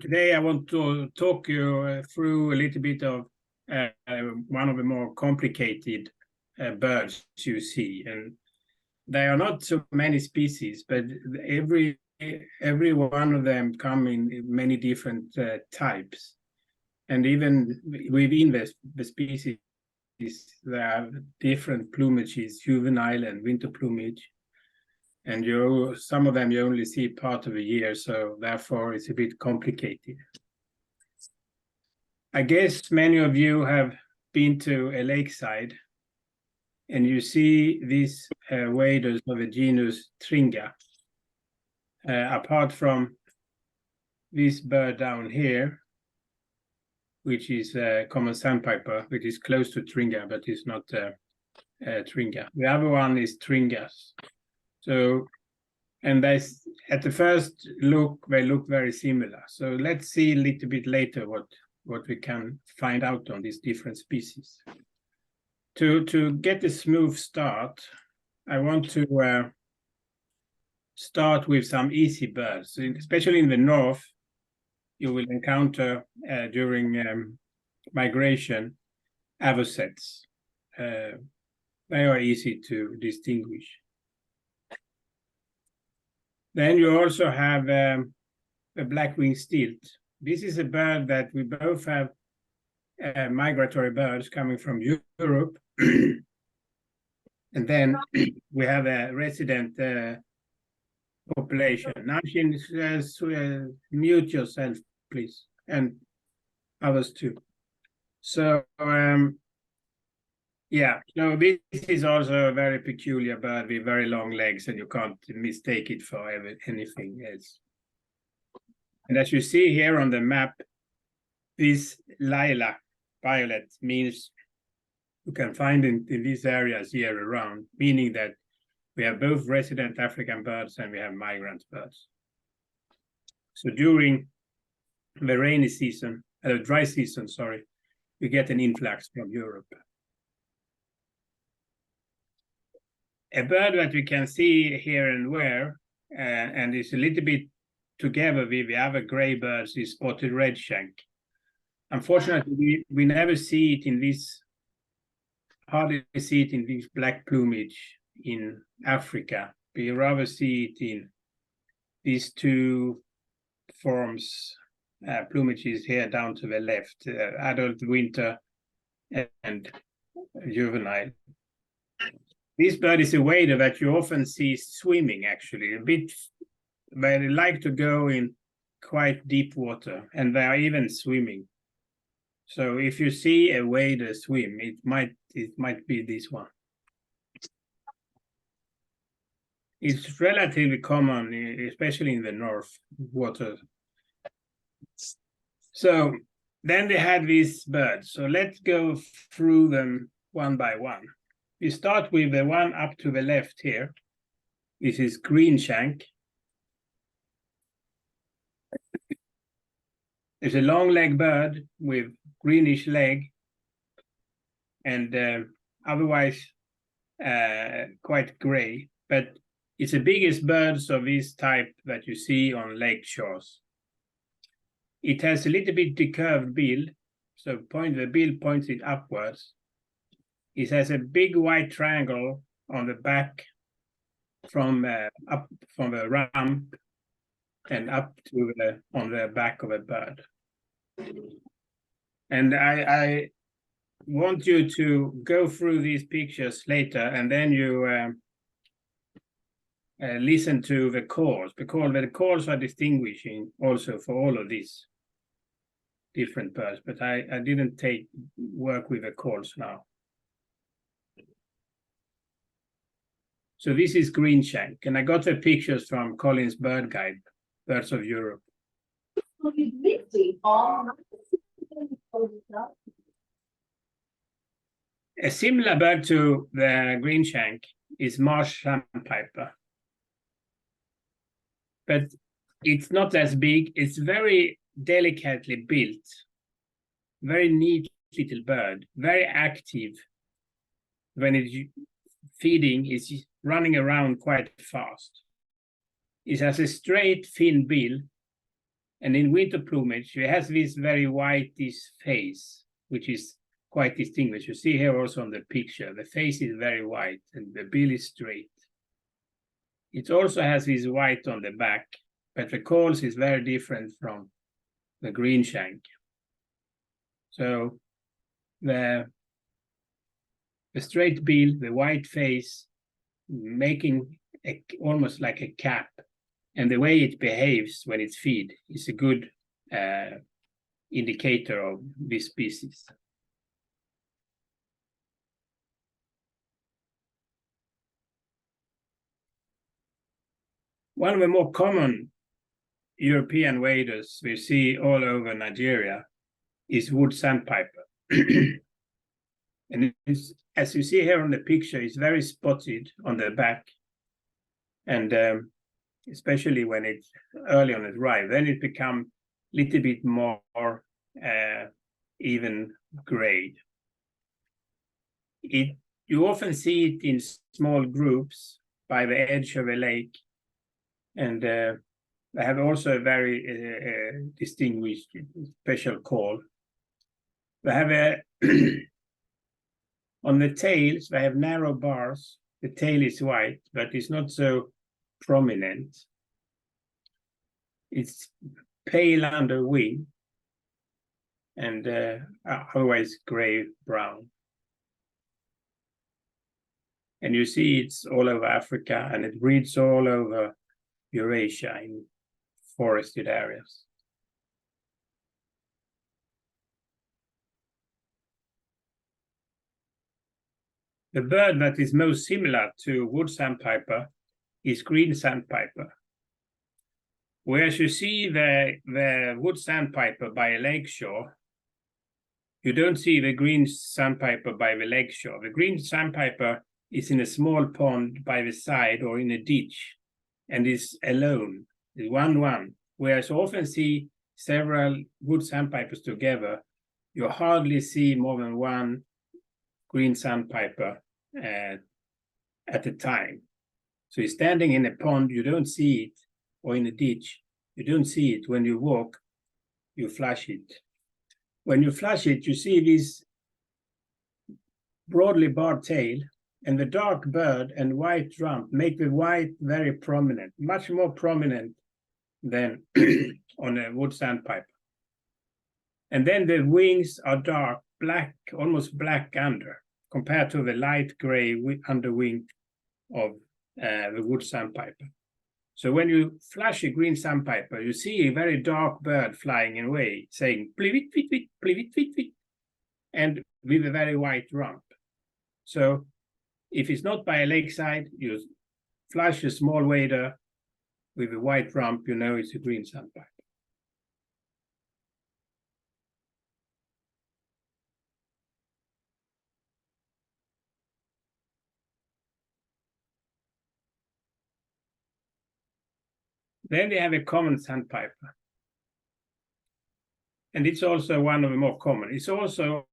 today I want to talk you through a little bit of one of the more complicated birds you see, and there are not so many species, but every one of them come in many different types, and even within the species there are different plumages, juvenile and winter plumage, and some of them you only see part of the year, so therefore it's a bit complicated. I guess many of you have been to a lakeside, and you see these waders of the genus Tringa. Apart from this bird down here, which is a common sandpiper, which is close to Tringa, but it's not Tringa. The other one is Tringas. So, and at the first look, they look very similar. So let's see a little bit later what we can find out on these different species. To get a smooth start, I want to start with some easy birds, especially in the north. You will encounter during migration avocets. They are easy to distinguish. Then you also have a black-winged stilt. This is a bird that we both have migratory birds coming from Europe, and then we have a resident population. Now, mute yourself, please, and others too. So, yeah, so this is also a very peculiar bird with very long legs, and you can't mistake it for anything else. And as you see here on the map, this lilac violet means you can find in these areas year round, meaning that we have both resident African birds and we have migrant birds. So during the rainy season, dry season, sorry, we get an influx from Europe. A bird that we can see here and where, and is a little bit together with the other gray birds, is spotted redshank. Unfortunately, we never see it in this, hardly see it in this black plumage in Africa. We rather see it in these two forms, plumages here down to the left, adult winter and juvenile. This bird is a wader that you often see swimming, actually, a bit, they like to go in quite deep water, and they are even swimming. So if you see a wader swim, it might be this one. It's relatively common, especially in the north water. So then they had these birds. So let's go through them one by one. We start with the one up to the left here. This is greenshank. It's a long-legged bird with greenish leg, and otherwise quite gray. But it's the biggest birds of this type that you see on lake shores. It has a little bit decurved bill, so the bill points it upwards. It has a big white triangle on the back from up from the rump and up to on the back of a bird. And I want you to go through these pictures later, and then you listen to the calls, because the calls are distinguishing also for all of these different birds, but I didn't work with the calls now. So this is greenshank, and I got the pictures from Collins Bird Guide, Birds of Europe. A similar bird to the greenshank is marsh sandpiper, but it's not as big. It's very delicately built, very neat little bird, very active. When it's feeding, it's running around quite fast. It has a straight, thin bill, and in winter plumage, it has this very whitish face, which is quite distinguished. You see here also on the picture, the face is very white and the bill is straight. It also has this white on the back, but the calls is very different from the greenshank. So the straight bill, the white face, making almost like a cap, and the way it behaves when it's feed is a good indicator of this species. One of the more common European waders we see all over Nigeria is wood sandpiper. And as you see here on the picture, it's very spotted on the back. And especially when it's early on its arrival, then it becomes a little bit more even gray. You often see it in small groups by the edge of a lake. And they have also a very distinguished special call. They have on the tails, they have narrow bars. The tail is white, but it's not so prominent. It's pale under wing and otherwise gray-brown. And you see it's all over Africa, and it breeds all over Eurasia in forested areas. The bird that is most similar to wood sandpiper is green sandpiper. Whereas you see the wood sandpiper by a lakeshore, you don't see the green sandpiper by the lakeshore. The green sandpiper is in a small pond by the side or in a ditch and is alone, is one. Whereas you often see several wood sandpipers together, you hardly see more than one green sandpiper at a time. So you're standing in a pond, you don't see it, or in a ditch, you don't see it. When you walk, you flash it. When you flash it, you see this broadly barred tail, and the dark bird and white rump make the white very prominent, much more prominent than on a wood sandpiper. And then the wings are dark, black, almost black under, compared to the light gray underwing of the wood sandpiper. So when you flash a green sandpiper, you see a very dark bird flying away, saying plivit, vit, vit, plivit, vit, vit, and with a very white rump. So if it's not by a lakeside, you flash a small wader with a white rump, you know it's a green sandpiper. Then we have a common sandpiper. And it's also one of the more common. It's also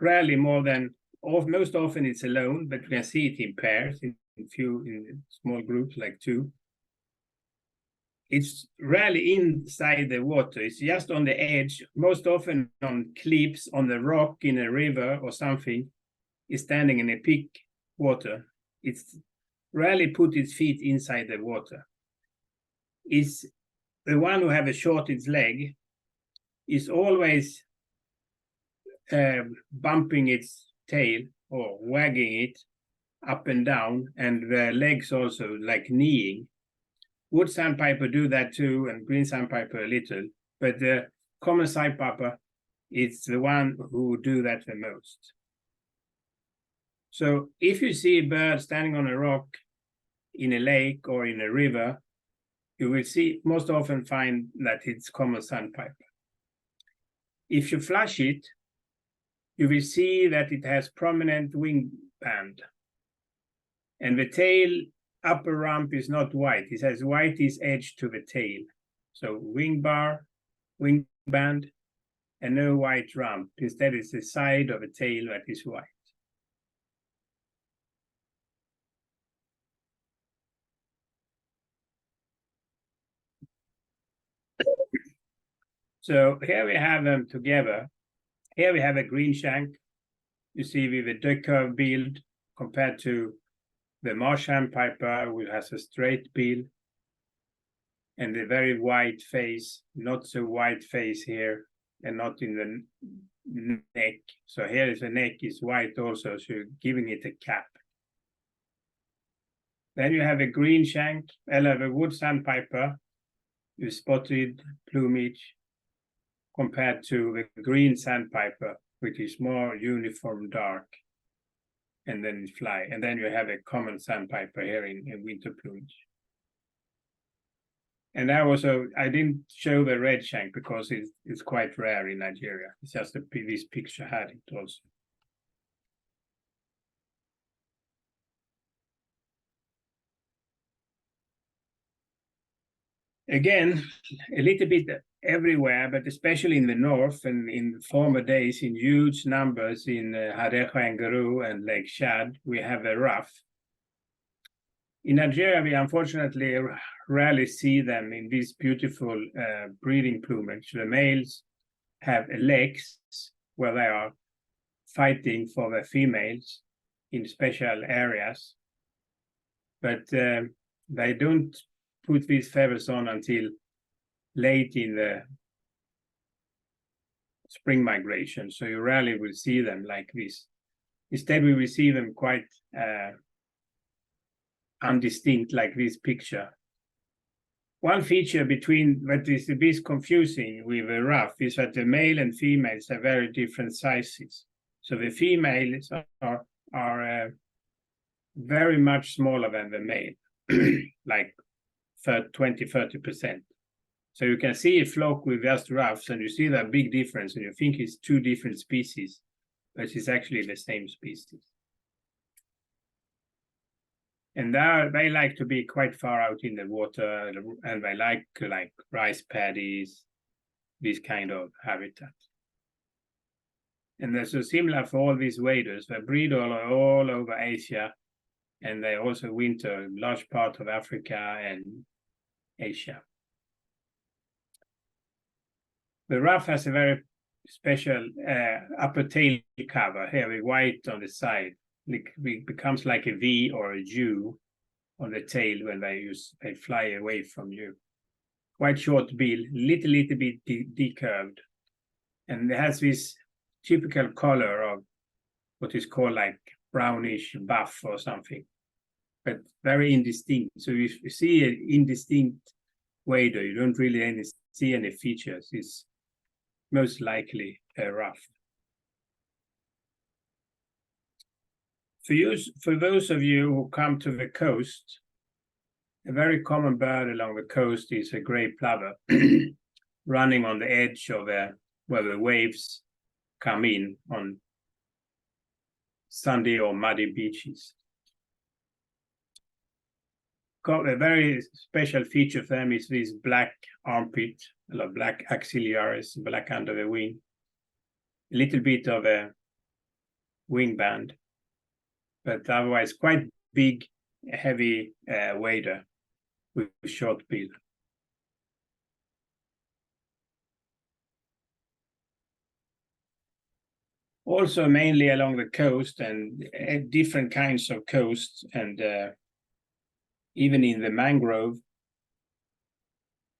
rarely more than, most often it's alone, but you can see it in pairs, in small groups, like two. It's rarely inside the water. It's just on the edge, most often on cliffs, on the rock in a river or something. It's standing in a peak water. It's rarely put its feet inside the water. Is the one who have a shortest leg is always bumping its tail or wagging it up and down, and the legs also like kneeing. Wood sandpiper do that too, and green sandpiper a little, but the common sandpiper is the one who do that the most. So if you see a bird standing on a rock in a lake or in a river, you will most often find that it's common sandpiper. If you flash it, you will see that it has prominent wing band. And the tail upper rump is not white. It has whitish edge to the tail. So wing bar, wing band, and no white rump. Instead, it's the side of the tail that is white. So here we have them together. Here we have a green shank, you see, with a decurved bill compared to the marsh sandpiper, which has a straight bill and a very white face, not so white face here, and not in the neck. So here is the neck is white also, so you're giving it a cap. Then you have a green shank, a wood sandpiper with spotted plumage compared to the green sandpiper, which is more uniform dark, and then fly. And then you have a common sandpiper here in winter plumage. And that was I didn't show the red shank because it's quite rare in Nigeria. It's just this picture had it also. Again, a little bit everywhere, but especially in the north and in former days, in huge numbers in Hadeja and Guru and Lake Chad, we have a ruff. In Nigeria, we unfortunately rarely see them in this beautiful breeding plumage. The males have legs where they are fighting for the females in special areas, but they don't put these feathers on until late in the spring migration. So you rarely will see them like this. Instead, we will see them quite undistinct like this picture. One feature between what is a bit confusing with a ruff is that the male and females have very different sizes. So the females are very much smaller than the male, like 20-30%. So you can see a flock with just ruffs and you see that big difference and you think it's two different species, but it's actually the same species. And they like to be quite far out in the water, and they like rice paddies, this kind of habitat. And there's a similar for all these waders. They breed all over Asia, and they also winter in large part of Africa and Asia. The ruff has a very special upper tail cover here with white on the side. It becomes like a V or a U on the tail when they fly away from you. Quite short bill, little bit decurved, and it has this typical color of what is called like brownish buff or something, but very indistinct. So if you see an indistinct wader, you don't really see any features. It's most likely a ruff. For those of you who come to the coast, a very common bird along the coast is a gray plover, running on the edge of where the waves come in on sandy or muddy beaches. A very special feature of them is this black armpit, black axillaris, black under the wing, a little bit of a wing band, but otherwise quite big, heavy wader with short bill. Also mainly along the coast and different kinds of coasts, and even in the mangrove,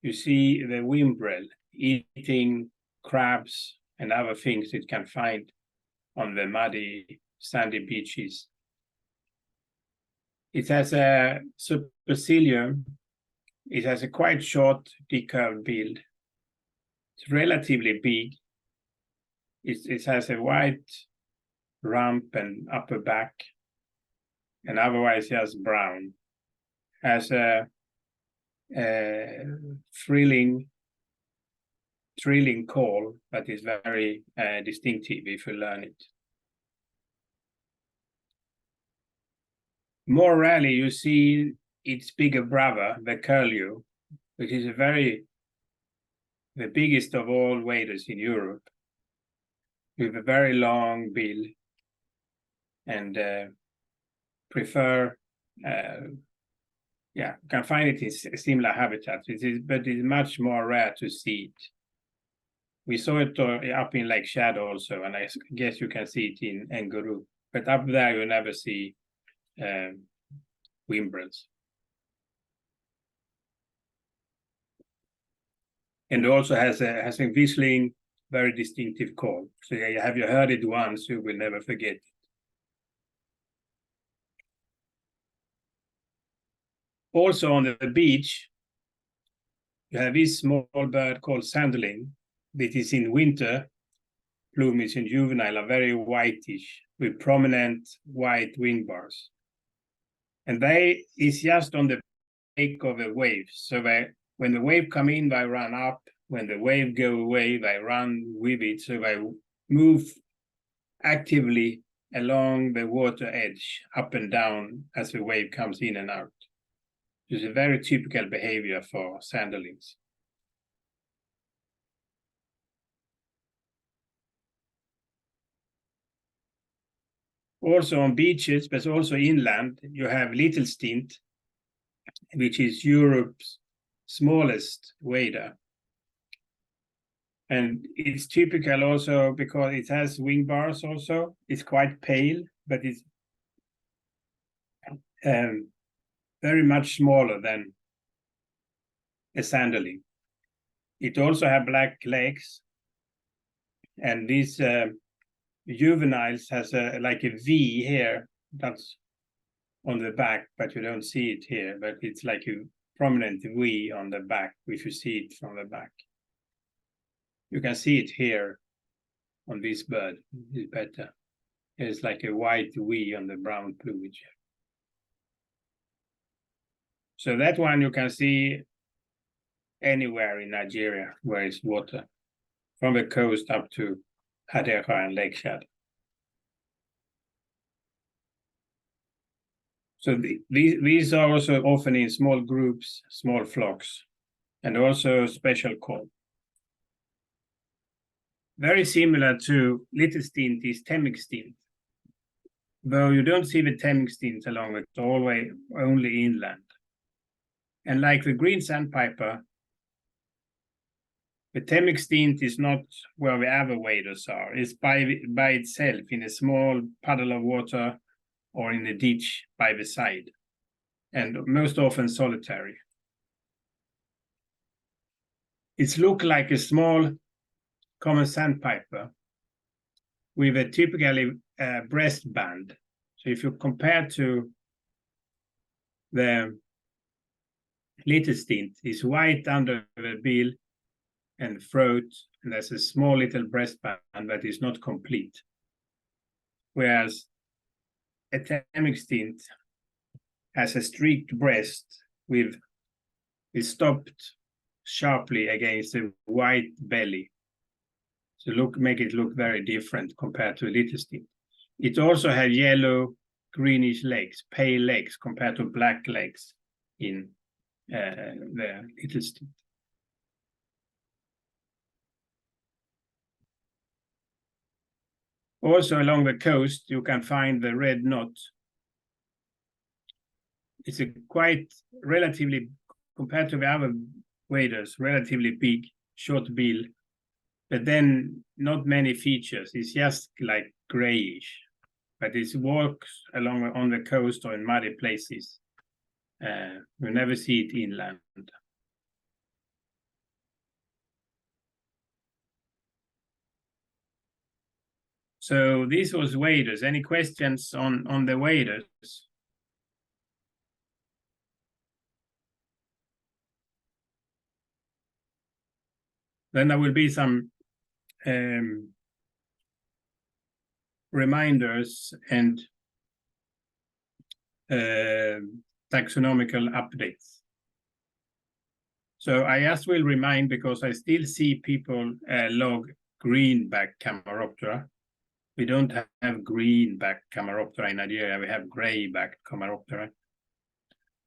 you see the whimbrel eating crabs and other things it can find on the muddy, sandy beaches. It has a supercilium. It has a quite short decurved bill. It's relatively big. It has a white rump and upper back, and otherwise just brown. Has a thrilling call that is very distinctive if you learn it. More rarely you see its bigger brother, the curlew, which is the biggest of all waders in Europe, with a very long bill, and prefer, can find it in similar habitats, but it's much more rare to see it. We saw it up in Lake Shadow also, and I guess you can see it in Nguru. But up there, you never see wimbrels. And also has a whistling, very distinctive call. So have you heard it once, you will never forget it. Also on the beach, you have this small bird called sanderling. That is in winter, plumage and juvenile are very whitish with prominent white wing bars. And they is just on the wake of a wave. So when the wave come in, they run up. When the wave go away, they run with it. So they move actively along the water edge, up and down as the wave comes in and out. It's a very typical behavior for sanderlings. Also on beaches, but also inland, you have little stint, which is Europe's smallest wader. And it's typical also because it has wing bars also. It's quite pale, but it's very much smaller than a sanderling. It also has black legs, and these juveniles has like a V here that's on the back, but you don't see it here, but it's like a prominent V on the back, if you see it from the back. You can see it here on this bird, it's better. It's like a white V on the brown plumage. So that one you can see anywhere in Nigeria where it's water, from the coast up to Hadera and Lake Chad. So these are also often in small groups, small flocks, and also special call. Very similar to little stint is temming stint, though you don't see the temming stint along the always only inland. And like the green sandpiper, the temming stint is not where the other waders are. It's by itself in a small puddle of water or in a ditch by the side, and most often solitary. It's look like a small common sandpiper with a typically breast band. So if you compare to the little stint, it's white under the bill and throat, and there's a small little breast band that is not complete. Whereas a temming stint has a streaked breast with it stopped sharply against a white belly. So make it look very different compared to a little stint. It also has yellow, greenish legs, pale legs compared to black legs in the little stint. Also along the coast, you can find the red knot. It's a quite relatively, compared to the other waders, relatively big, short bill, but then not many features. It's just like grayish, but it walks along on the coast or in muddy places. You never see it inland. So this was waders. Any questions on the waders? Then there will be some reminders and taxonomical updates. So I just will remind, because I still see people log greenback Camaroptera. We don't have greenback Camaroptera in Nigeria, we have greyback Camaroptera.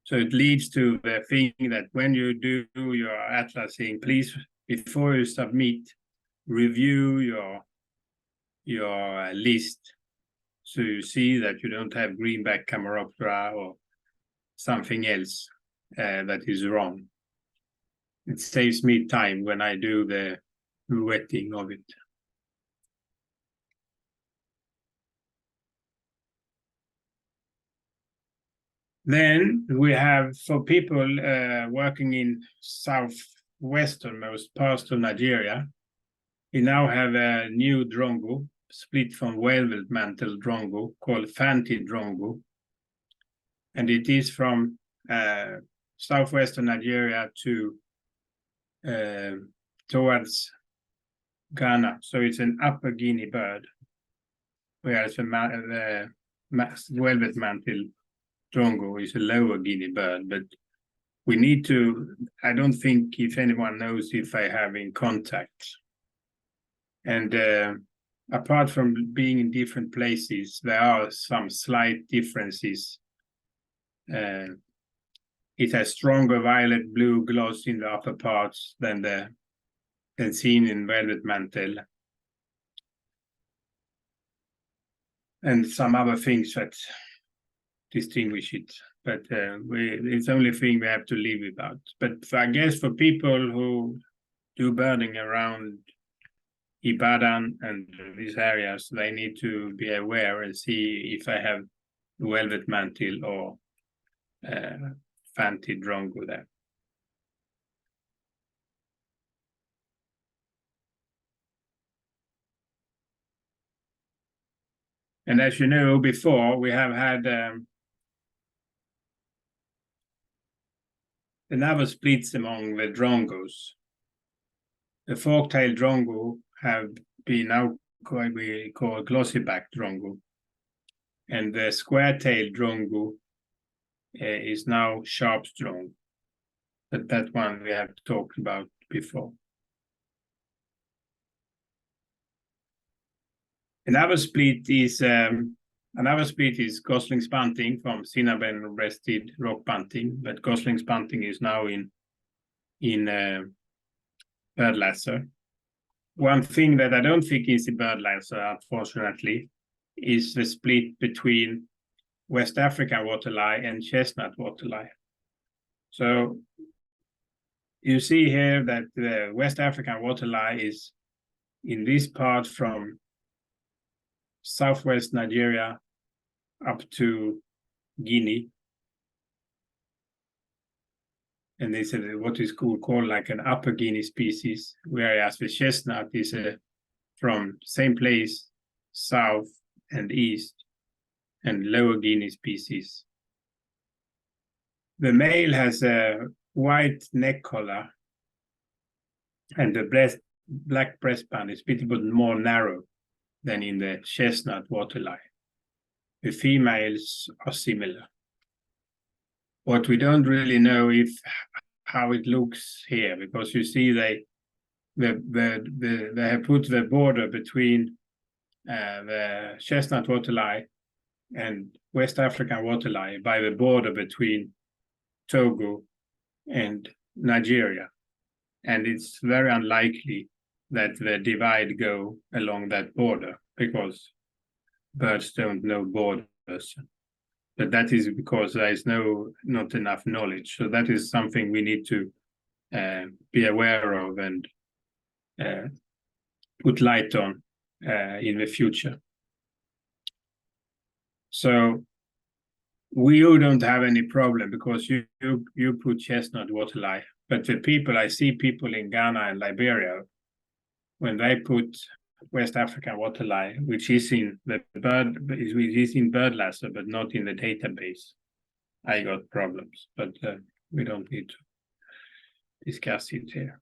So it leads to the thing that when you do your atlasing, please, before you submit, review your list, so you see that you don't have greenback Camaroptera or something else that is wrong. It saves me time when I do the wetting of it. Then we have, for people working in southwesternmost parts of Nigeria, we now have a new drongo split from velvet mantle drongo called Fanti drongo. And it is from southwestern Nigeria to towards Ghana. So it's an Upper Guinea bird, whereas the velvet mantle drongo is a Lower Guinea bird. But we need to, I don't think if anyone knows if I have in contact. And apart from being in different places, there are some slight differences. It has stronger violet blue gloss in the upper parts than seen in velvet mantle, and some other things that distinguish it. But it's the only thing we have to live without. But I guess for people who do birding around Ibadan and these areas, they need to be aware and see if I have velvet mantle or Fanti drongo there. And as you know, before we have had another splits among the drongos. The fork-tailed drongo have been now we call glossy-backed drongo, and the square-tailed drongo is now sharp drongo. But that one we have talked about before. Another split is Gosling's bunting from cinnabar-breasted rock bunting, but Gosling's bunting is now in birdlasser. One thing that I don't think is in birdlasser, unfortunately, is the split between West African waterlie and chestnut waterlie. So you see here that the West African waterlie is in this part from southwest Nigeria up to Guinea. And they said what is called like an Upper Guinea species, whereas the chestnut is from same place, south and east, and Lower Guinea species. The male has a white neck collar, and the black breastband is a bit more narrow than in the chestnut waterlie. The females are similar. What we don't really know how it looks here, because you see they have put the border between the chestnut waterlie and West African waterlie by the border between Togo and Nigeria, and it's very unlikely that the divide go along that border because birds don't know borders. But that is because there is not enough knowledge. So that is something we need to be aware of and put light on in the future. So we don't have any problem because you put chestnut waterlie, but the people, I see people in Ghana and Liberia, when they put West African waterlie, which is in birdlasser, but not in the database, I got problems, but we don't need to discuss it here.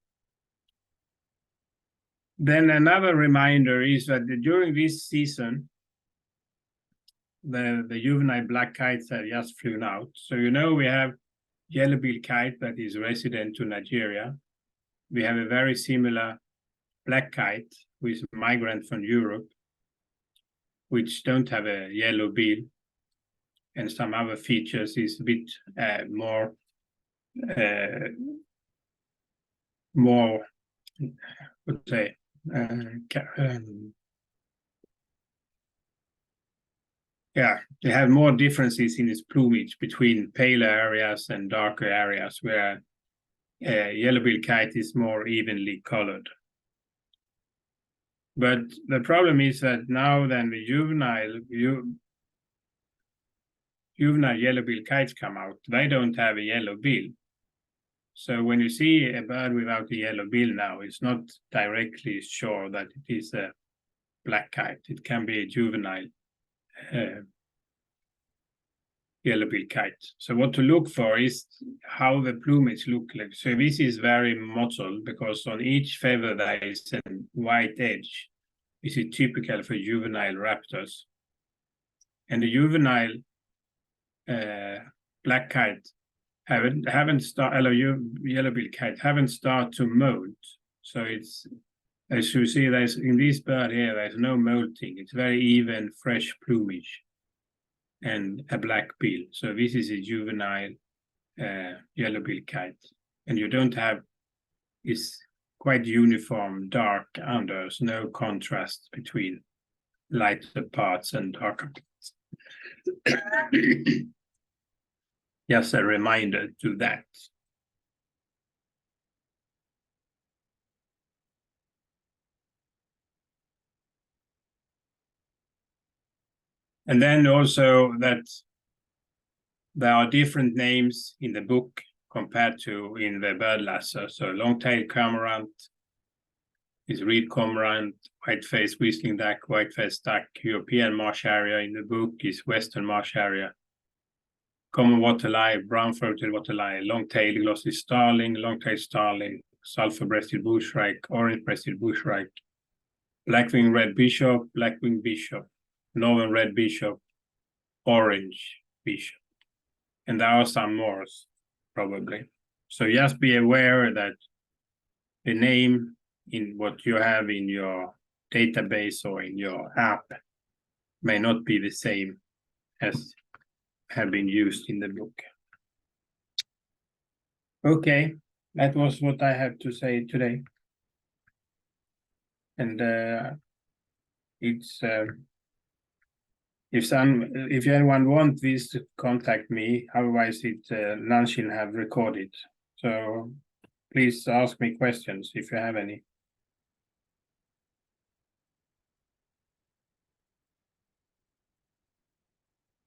Then another reminder is that during this season, the juvenile black kites have just flown out. So we have yellow-billed kite that is resident to Nigeria. We have a very similar black kite who is a migrant from Europe, which don't have a yellow bill, and some other features is a bit more would say they have more differences in its plumage between paler areas and darker areas, where yellow-billed kite is more evenly colored. But the problem is that now then the juvenile yellow-billed kites come out. They don't have a yellow bill. So when you see a bird without a yellow bill now, it's not directly sure that it is a black kite. It can be a juvenile yellow-billed kite. So what to look for is how the plumage look like. So this is very mottled because on each feather there is a white edge. This is typical for juvenile raptors. And the juvenile black kite haven't started, yellow-billed kite haven't started to molt. So it's, as you see, there's in this bird here, there's no molting. It's very even, fresh plumage and a black bill. So this is a juvenile yellow-billed kite. And you don't have, it's quite uniform, dark unders, no contrast between lighter parts and darker parts. Just a reminder to that. And then also that there are different names in the book compared to in the bird lasso. So long-tailed cormorant is reed cormorant, white-faced whistling duck, white-faced duck. European marsh harrier in the book is western marsh harrier. Common waterlie, brown-throated waterlie, long-tailed glossy starling, long-tailed starling, sulphur-breasted bushrike, orange-breasted bushrike, black-winged red bishop, black-winged bishop, northern red bishop, orange bishop. And there are some more, probably. So just be aware that the name in what you have in your database or in your app may not be the same as have been used in the book. Okay, that was what I have to say today. And it's if anyone wants this, to contact me. Otherwise, Nanshin have recorded. So please ask me questions if you have any.